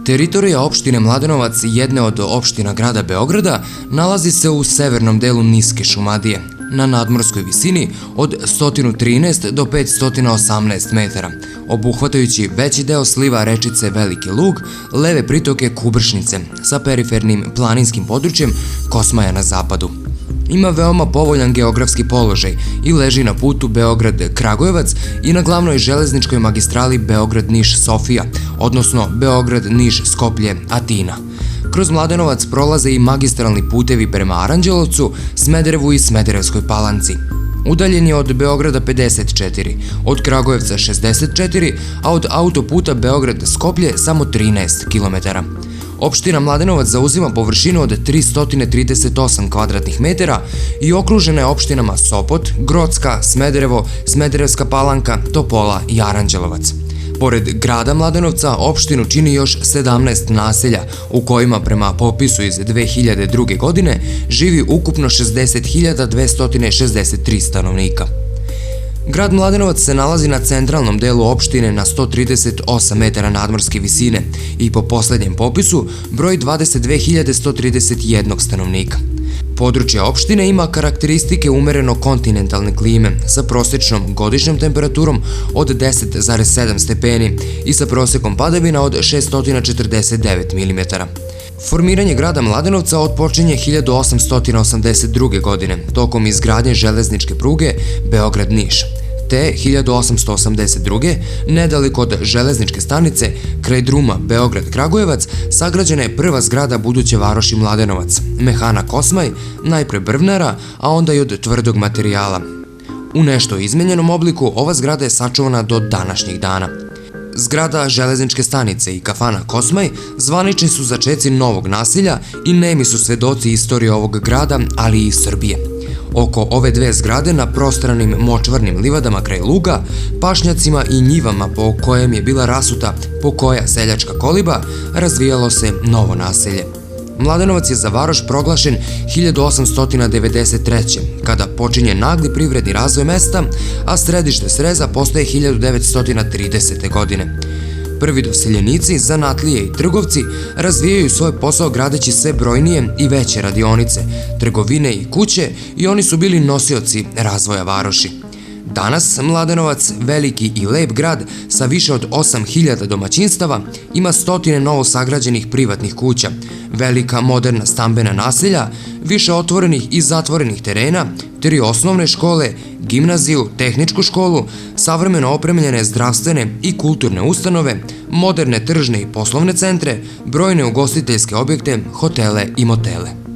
Teritorija opštine Mladenovac, jedne od opština grada Beograda, nalazi se u severnom delu niske Šumadije, na nadmorskoj visini od 113 do 518 metara, obuhvatajući veći deo sliva rečice Veliki Lug, leve pritoke Kubršnice sa perifernim planinskim područjem Kosmaja na zapadu. Ima veoma povoljan geografski položaj i leži na putu Beograd-Kragujevac i na glavnoj železničkoj magistrali Beograd-Niš-Sofija, odnosno Beograd-Niš-Skoplje-Atina. Kroz Mladenovac prolaze i magistralni putevi prema Aranđelovcu, Smederevu i Smederevskoj Palanci. Udaljen je od Beograda 54, od Kragujevca 64, a od autoputa Beograd-Skoplje samo 13 km. Opština Mladenovac zauzima površinu od 338 kvadratnih metara i okružena je opštinama Sopot, Grocka, Smederevo, Smederevska Palanka, Topola i Aranđelovac. Pored grada Mladenovca, opštinu čini još 17 naselja, u kojima prema popisu iz 2002. godine živi ukupno 60.263 stanovnika. Grad Mladenovac se nalazi na centralnom delu opštine na 138 metara nadmorske visine i po poslednjem popisu broji 22.131 stanovnika. Područje opštine ima karakteristike umereno kontinentalne klime sa prosečnom godišnjom temperaturom od 10,7 stepeni i sa prosekom padavina od 649 mm. Formiranje grada Mladenovca otpočinje 1882. godine tokom izgradnje železničke pruge Beograd-Niš, te 1882. nedaleko od železničke stanice kraj druma Beograd-Kragujevac sagrađena je prva zgrada buduće varoši Mladenovac, mehana Kosmaj, najpre brvnara, a onda i od tvrdog materijala. U nešto izmenjenom obliku ova zgrada je sačuvana do današnjih dana. Zgrada železničke stanice i kafana Kosmaj zvanični su začeci novog naselja i nemi su svedoci istorije ovog grada, ali i Srbije. Oko ove dve zgrade na prostranim močvarnim livadama kraj luga, pašnjacima i njivama po kojem je bila rasuta pokoja seljačka koliba, razvijalo se novo naselje. Mladenovac je za varoš proglašen 1893. kada počinje nagli privredni razvoj mesta, a središte sreza postaje 1930. godine. Prvi doseljenici, zanatlije i trgovci razvijaju svoj posao gradeći sve brojnije i veće radionice, trgovine i kuće i oni su bili nosioci razvoja varoši. Danas Mladenovac, veliki i lep grad sa više od 8.000 domaćinstava, ima stotine novosagrađenih privatnih kuća, velika moderna stambena naselja, više otvorenih i zatvorenih terena, 3 osnovne škole, gimnaziju, tehničku školu, savremeno opremljene zdravstvene i kulturne ustanove, moderne tržne i poslovne centre, brojne ugostiteljske objekte, hotele i motele.